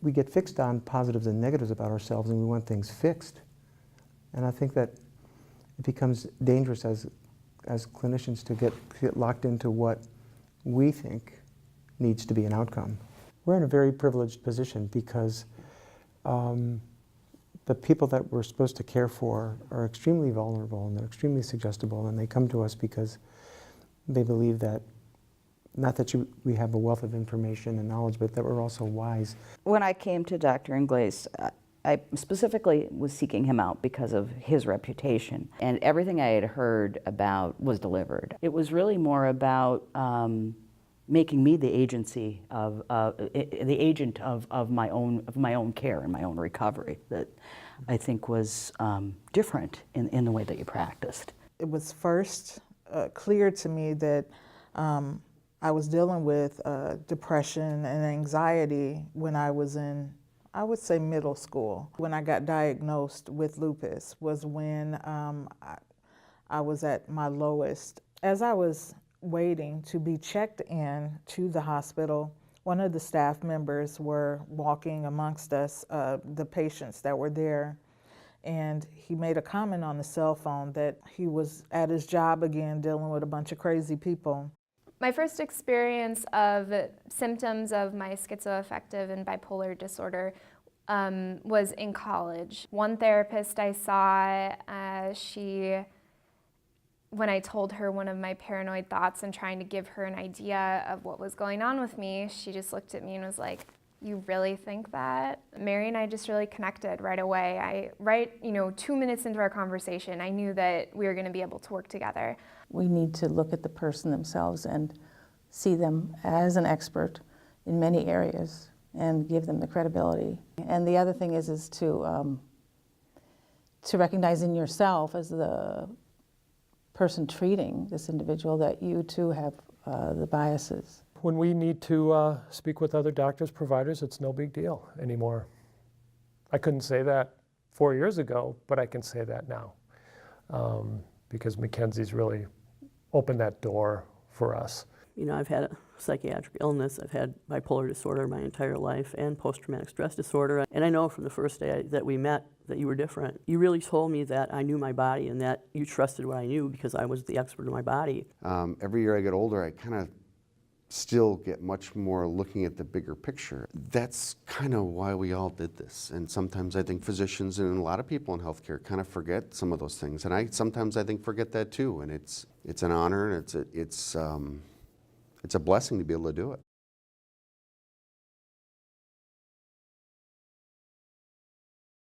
we get fixed on positives and negatives about ourselves, and we want things fixed. And I think that it becomes dangerous as clinicians to get locked into what we think needs to be an outcome. We're in a very privileged position because the people that we're supposed to care for are extremely vulnerable and they're extremely suggestible, and they come to us because they believe that, not that we have a wealth of information and knowledge, but that we're also wise. When I came to Dr. Ingles, I specifically was seeking him out because of his reputation, and everything I had heard about was delivered. It was really more about making me the agency of the agent of my own care and my own recovery that I think was different in the way that you practiced. It was first clear to me that I was dealing with depression and anxiety when I was in, I would say, middle school. When I got diagnosed with lupus was when I was at my lowest. As I was waiting to be checked in to the hospital, one of the staff members were walking amongst us, the patients that were there, and he made a comment on the cell phone that he was at his job again dealing with a bunch of crazy people. My first experience of symptoms of my schizoaffective and bipolar disorder was in college. One therapist I saw, when I told her one of my paranoid thoughts and trying to give her an idea of what was going on with me, she just looked at me and was like, "You really think that?" Mary and I just really connected right away. 2 minutes into our conversation, I knew that we were going to be able to work together. We need to look at the person themselves and see them as an expert in many areas and give them the credibility. And the other thing is to recognize in yourself as the person treating this individual that you too have the biases. When we need to speak with other doctors, providers, it's no big deal anymore. I couldn't say that 4 years ago, but I can say that now because Mackenzie's really opened that door for us. You know, I've had a psychiatric illness, I've had bipolar disorder my entire life and post-traumatic stress disorder. And I know from the first day that we met that you were different. You really told me that I knew my body and that you trusted what I knew because I was the expert in my body. Every year I get older, I kind of still get much more looking at the bigger picture. That's kind of why we all did this. And sometimes I think physicians and a lot of people in healthcare kind of forget some of those things. And sometimes I think forget that too. And it's an honor and it's a blessing to be able to do it.